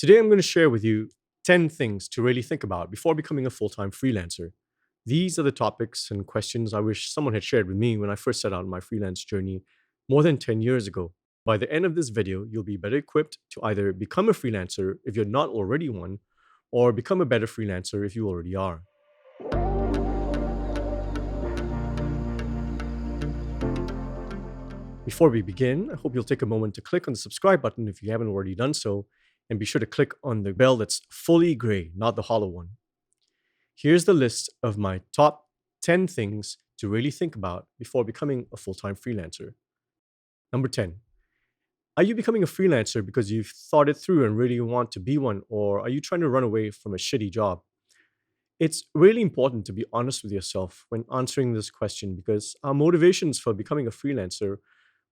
Today, I'm going to share with you 10 things to really think about before becoming a full time freelancer. These are the topics and questions I wish someone had shared with me when I first set out on my freelance journey more than 10 years ago. By the end of this video, you'll be better equipped to either become a freelancer if you're not already one, or become a better freelancer if you already are. Before we begin, I hope you'll take a moment to click on the subscribe button if you haven't already done so, and be sure to click on the bell that's fully gray, not the hollow one. Here's the list of my top 10 things to really think about before becoming a full time freelancer. Number 10. Are you becoming a freelancer because you've thought it through and really want to be one, or are you trying to run away from a shitty job? It's really important to be honest with yourself when answering this question because our motivations for becoming a freelancer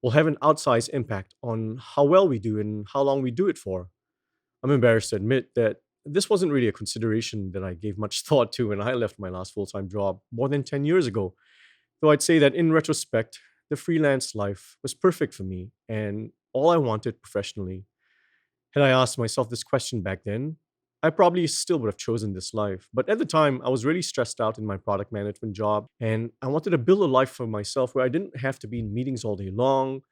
will have an outsized impact on how well we do and how long we do it for. I'm embarrassed to admit that this wasn't really a consideration that I gave much thought to when I left my last full time job more than 10 years ago. Though I'd say that in retrospect, the freelance life was perfect for me and all I wanted professionally. Had I asked myself this question back then, I probably still would have chosen this life. But at the time, I was really stressed out in my product management job, and I wanted to build a life for myself where I didn't have to be in meetings all day long.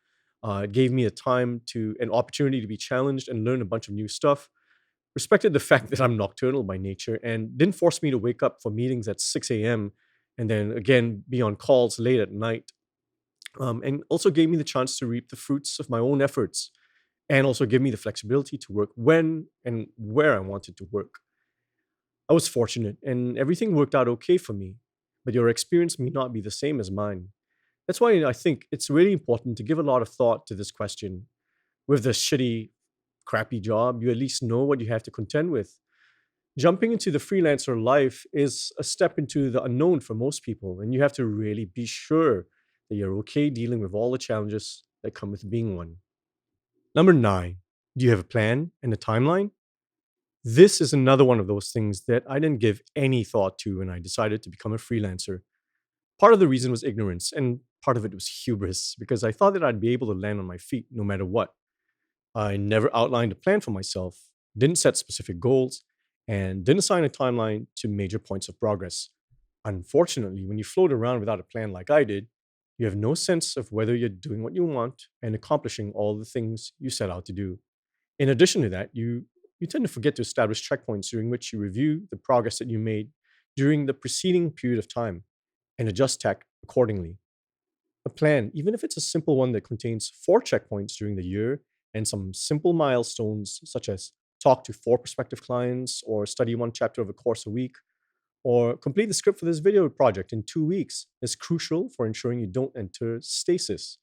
It gave me a time to an opportunity to be challenged and learn a bunch of new stuff. Respected the fact that I'm nocturnal by nature and didn't force me to wake up for meetings at 6 a.m. and then again be on calls late at night. And also gave me the chance to reap the fruits of my own efforts and also give me the flexibility to work when and where I wanted to work. I was fortunate and everything worked out okay for me, but your experience may not be the same as mine. That's why I think it's really important to give a lot of thought to this question. With the shitty, crappy job, you at least know what you have to contend with. Jumping into the freelancer life is a step into the unknown for most people, and you have to really be sure that you're okay dealing with all the challenges that come with being one. Number 9. Do you have a plan and a timeline? This is another one of those things that I didn't give any thought to when I decided to become a freelancer. Part of the reason was ignorance, and part of it was hubris, because I thought that I'd be able to land on my feet no matter what. I never outlined a plan for myself, didn't set specific goals, and didn't assign a timeline to major points of progress. Unfortunately, when you float around without a plan like I did, you have no sense of whether you're doing what you want and accomplishing all the things you set out to do. In addition to that, you tend to forget to establish checkpoints during which you review the progress that you made during the preceding period of time and adjust tack accordingly. A plan, even if it's a simple one that contains 4 checkpoints during the year and some simple milestones such as talk to 4 prospective clients or study 1 chapter of a course a week or complete the script for this video project in 2 weeks, is crucial for ensuring you don't enter stasis,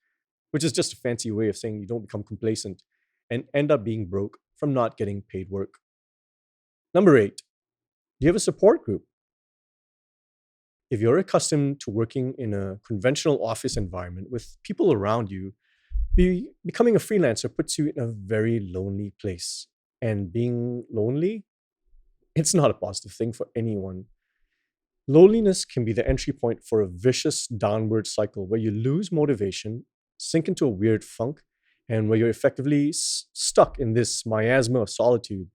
which is just a fancy way of saying you don't become complacent and end up being broke from not getting paid work. Number 8, do you have a support group? If you're accustomed to working in a conventional office environment with people around you, becoming a freelancer puts you in a very lonely place. And being lonely, it's not a positive thing for anyone. Loneliness can be the entry point for a vicious downward cycle where you lose motivation, sink into a weird funk, and where you're effectively stuck in this miasma of solitude.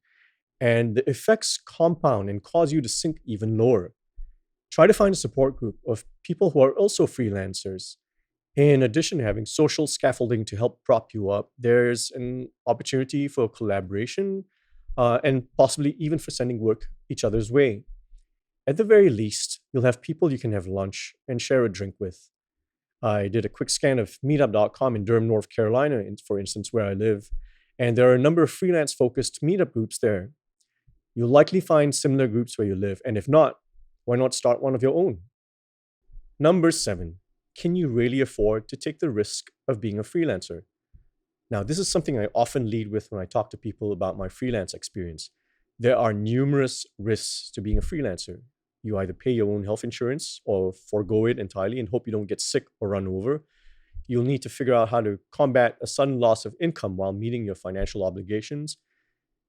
And the effects compound and cause you to sink even lower. Try to find a support group of people who are also freelancers. In addition to having social scaffolding to help prop you up, there's an opportunity for collaboration and possibly even for sending work each other's way. At the very least, you'll have people you can have lunch and share a drink with. I did a quick scan of meetup.com in Durham, North Carolina, for instance, where I live, and there are a number of freelance focused meetup groups there. You'll likely find similar groups where you live, and if not, why not start one of your own? Number 7, can you really afford to take the risk of being a freelancer? Now, this is something I often lead with when I talk to people about my freelance experience. There are numerous risks to being a freelancer. You either pay your own health insurance or forego it entirely and hope you don't get sick or run over. You'll need to figure out how to combat a sudden loss of income while meeting your financial obligations.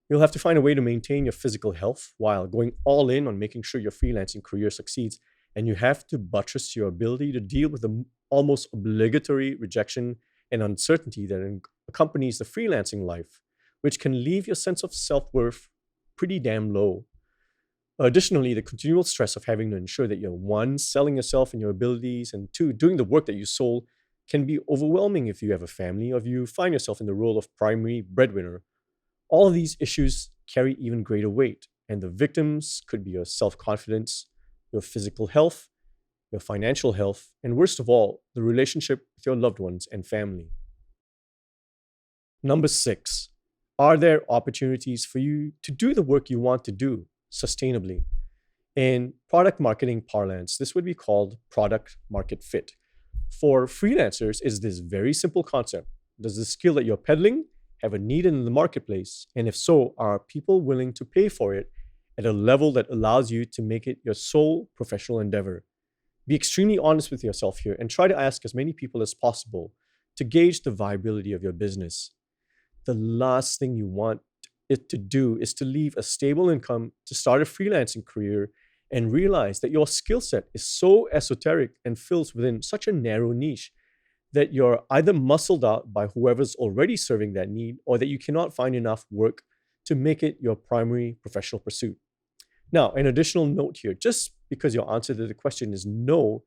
You'll have to find a way to maintain your physical health while going all in on making sure your freelancing career succeeds. And you have to buttress your ability to deal with the almost obligatory rejection and uncertainty that accompanies the freelancing life, which can leave your sense of self-worth pretty damn low. Additionally, the continual stress of having to ensure that you're one, selling yourself and your abilities, and two, doing the work that you sold can be overwhelming if you have a family or if you find yourself in the role of primary breadwinner. All of these issues carry even greater weight, and the victims could be your self-confidence, your physical health, your financial health, and worst of all, the relationship with your loved ones and family. Number 6, are there opportunities for you to do the work you want to do sustainably? In product marketing parlance, this would be called product market fit. For freelancers, it's this very simple concept. Does the skill that you're peddling have a need in the marketplace? And if so, are people willing to pay for it at a level that allows you to make it your sole professional endeavor? Be extremely honest with yourself here and try to ask as many people as possible to gauge the viability of your business. The last thing you want it to do is to leave a stable income to start a freelancing career and realize that your skill set is so esoteric and fills within such a narrow niche that you're either muscled out by whoever's already serving that need or that you cannot find enough work to make it your primary professional pursuit. Now, an additional note here, just because your answer to the question is no,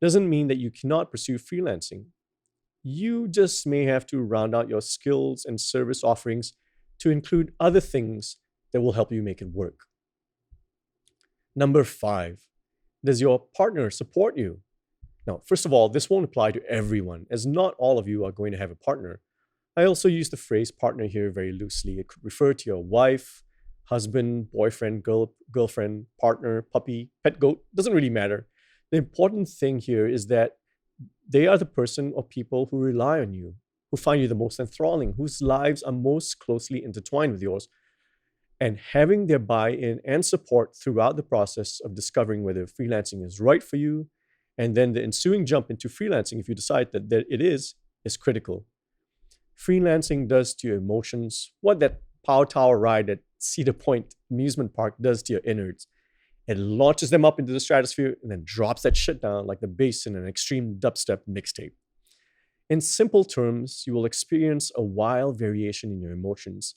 doesn't mean that you cannot pursue freelancing. You just may have to round out your skills and service offerings to include other things that will help you make it work. Number 5, does your partner support you? Now, first of all, this won't apply to everyone, as not all of you are going to have a partner. I also use the phrase partner here very loosely. It could refer to your wife, husband, boyfriend, girlfriend, partner, puppy, pet goat, doesn't really matter. The important thing here is that they are the person or people who rely on you, who find you the most enthralling, whose lives are most closely intertwined with yours. And having their buy-in and support throughout the process of discovering whether freelancing is right for you, and then the ensuing jump into freelancing, if you decide that it is critical. Freelancing does to your emotions what that Power Tower ride at Cedar Point amusement park does to your innards. It launches them up into the stratosphere and then drops that shit down like the bass in an extreme dubstep mixtape. In simple terms, you will experience a wild variation in your emotions.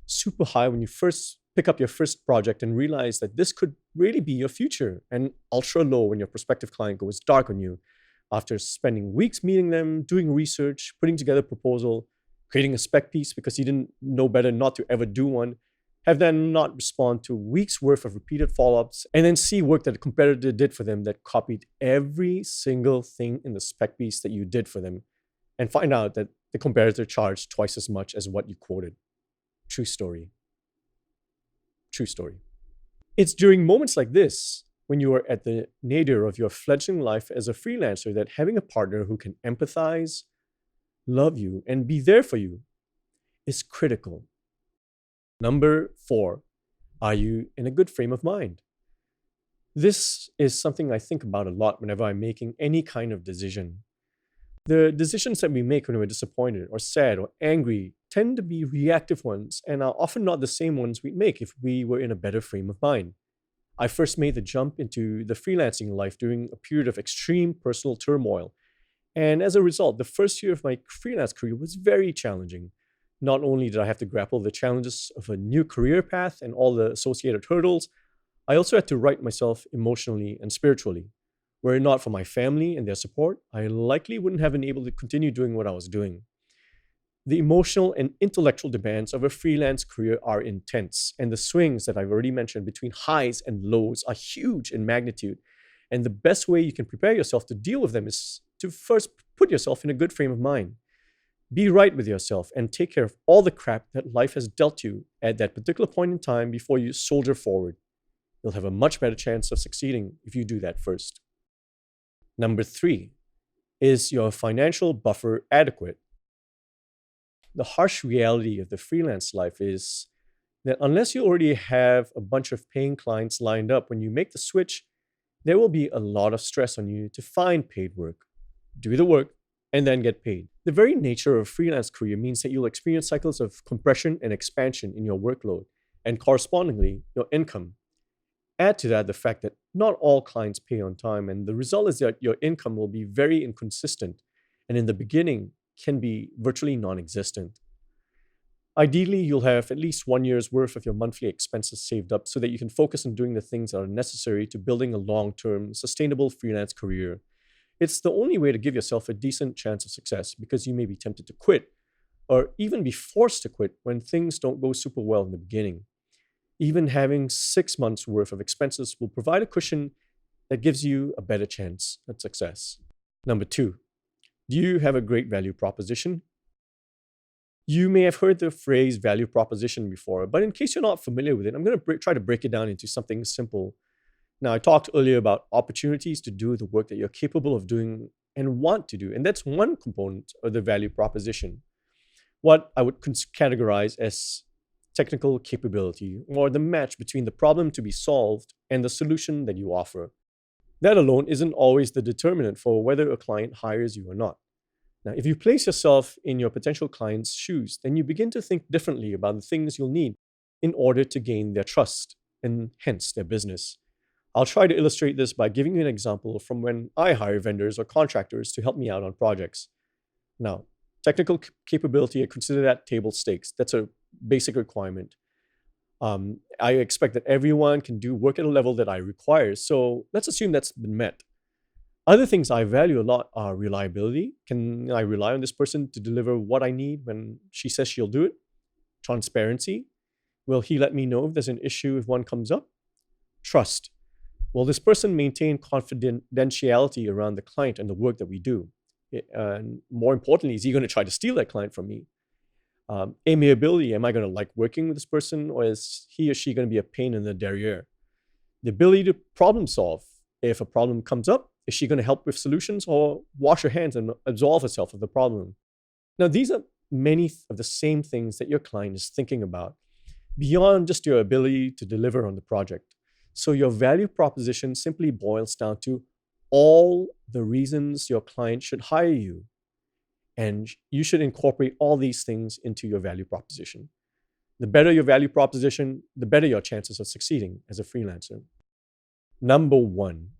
Super high when you first pick up your first project and realize that this could really be your future, and ultra low when your prospective client goes dark on you after spending weeks meeting them, doing research, putting together a proposal, creating a spec piece because you didn't know better not to ever do one, have them not respond to weeks worth of repeated follow-ups, and then see work that a competitor did for them that copied every single thing in the spec piece that you did for them, and find out that the competitor charged twice as much as what you quoted. True story. True story. It's during moments like this, when you are at the nadir of your fledgling life as a freelancer, that having a partner who can empathize, love you, and be there for you is critical. Number 4, are you in a good frame of mind? This is something I think about a lot whenever I'm making any kind of decision. The decisions that we make when we're disappointed or sad or angry tend to be reactive ones and are often not the same ones we'd make if we were in a better frame of mind. I first made the jump into the freelancing life during a period of extreme personal turmoil. And as a result, the first year of my freelance career was very challenging. Not only did I have to grapple with the challenges of a new career path and all the associated hurdles, I also had to right myself emotionally and spiritually. Were it not for my family and their support, I likely wouldn't have been able to continue doing what I was doing. The emotional and intellectual demands of a freelance career are intense, and the swings that I've already mentioned between highs and lows are huge in magnitude. And the best way you can prepare yourself to deal with them is to first put yourself in a good frame of mind. Be right with yourself and take care of all the crap that life has dealt you at that particular point in time before you soldier forward. You'll have a much better chance of succeeding if you do that first. Number 3, is your financial buffer adequate? The harsh reality of the freelance life is that unless you already have a bunch of paying clients lined up when you make the switch, there will be a lot of stress on you to find paid work, do the work, and then get paid. The very nature of a freelance career means that you'll experience cycles of compression and expansion in your workload, and correspondingly, your income. Add to that the fact that not all clients pay on time, and the result is that your income will be very inconsistent, and in the beginning can be virtually non-existent. Ideally, you'll have at least 1 year's worth of your monthly expenses saved up so that you can focus on doing the things that are necessary to building a long-term, sustainable freelance career. It's the only way to give yourself a decent chance of success because you may be tempted to quit or even be forced to quit when things don't go super well in the beginning. Even having 6 months worth of expenses will provide a cushion that gives you a better chance at success. Number two, do you have a great value proposition? You may have heard the phrase value proposition before, but in case you're not familiar with it, I'm going to try to break it down into something simple. Now, I talked earlier about opportunities to do the work that you're capable of doing and want to do, and that's one component of the value proposition. What I would categorize as technical capability, or the match between the problem to be solved and the solution that you offer. That alone isn't always the determinant for whether a client hires you or not. Now, if you place yourself in your potential client's shoes, then you begin to think differently about the things you'll need in order to gain their trust and hence their business. I'll try to illustrate this by giving you an example from when I hire vendors or contractors to help me out on projects. Now, technical capability, I consider that table stakes. That's a basic requirement. I expect that everyone can do work at a level that I require. So let's assume that's been met. Other things I value a lot are reliability. Can I rely on this person to deliver what I need when she says she'll do it? Transparency. Will he let me know if there's an issue if one comes up? Trust. Will this person maintain confidentiality around the client and the work that we do? And more importantly, is he going to try to steal that client from me? Amiability. Am I going to like working with this person, or is he or she going to be a pain in the derriere? The ability to problem solve. If a problem comes up, is she going to help with solutions or wash her hands and absolve herself of the problem? Now, these are many of the same things that your client is thinking about beyond just your ability to deliver on the project. So your value proposition simply boils down to all the reasons your client should hire you. And you should incorporate all these things into your value proposition. The better your value proposition, the better your chances of succeeding as a freelancer. Number one,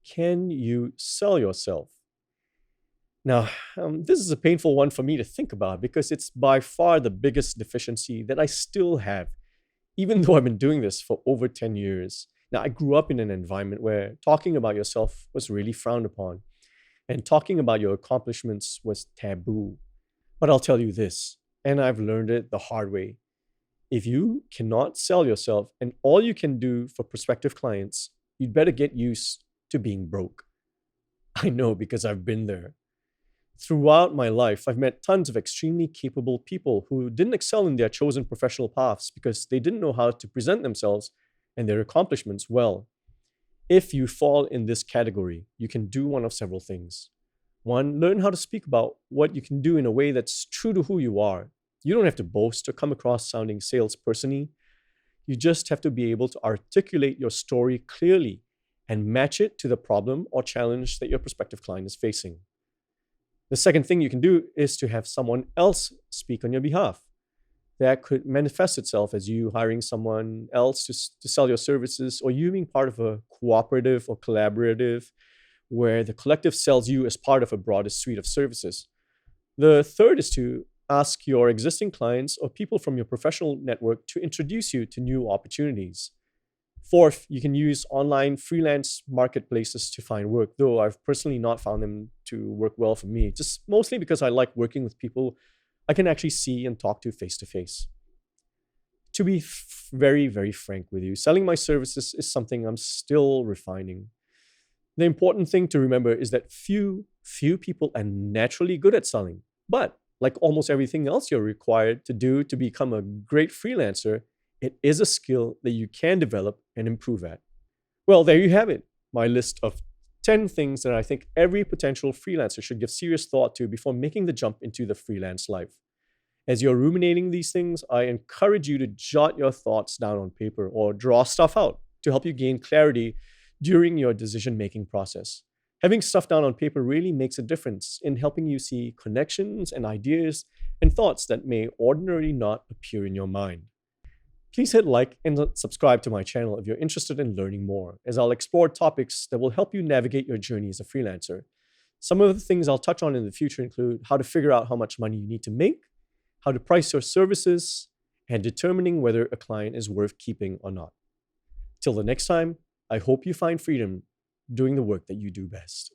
can you sell yourself? Now, this is a painful one for me to think about because it's by far the biggest deficiency that I still have, even though I've been doing this for over 10 years. Now, I grew up in an environment where talking about yourself was really frowned upon, and talking about your accomplishments was taboo. But I'll tell you this, and I've learned it the hard way. If you cannot sell yourself and all you can do for prospective clients, you'd better get used to being broke. I know because I've been there. Throughout my life, I've met tons of extremely capable people who didn't excel in their chosen professional paths because they didn't know how to present themselves and their accomplishments well. If you fall in this category, you can do one of several things. One, learn how to speak about what you can do in a way that's true to who you are. You don't have to boast or come across sounding salesperson-y. You just have to be able to articulate your story clearly and match it to the problem or challenge that your prospective client is facing. The second thing you can do is to have someone else speak on your behalf. That could manifest itself as you hiring someone else to sell your services, or you being part of a cooperative or collaborative where the collective sells you as part of a broader suite of services. The third is to ask your existing clients or people from your professional network to introduce you to new opportunities. Fourth, you can use online freelance marketplaces to find work, though I've personally not found them to work well for me, just mostly because I like working with people I can actually see and talk to face to face. To be very, very frank with you, selling my services is something I'm still refining. The important thing to remember is that few people are naturally good at selling. But like almost everything else you're required to do to become a great freelancer, it is a skill that you can develop and improve at. Well, there you have it, my list of 10 things that I think every potential freelancer should give serious thought to before making the jump into the freelance life. As you're ruminating these things, I encourage you to jot your thoughts down on paper or draw stuff out to help you gain clarity during your decision-making process. Having stuff down on paper really makes a difference in helping you see connections and ideas and thoughts that may ordinarily not appear in your mind. Please hit like and subscribe to my channel if you're interested in learning more, as I'll explore topics that will help you navigate your journey as a freelancer. Some of the things I'll touch on in the future include how to figure out how much money you need to make, how to price your services, and determining whether a client is worth keeping or not. Till the next time, I hope you find freedom doing the work that you do best.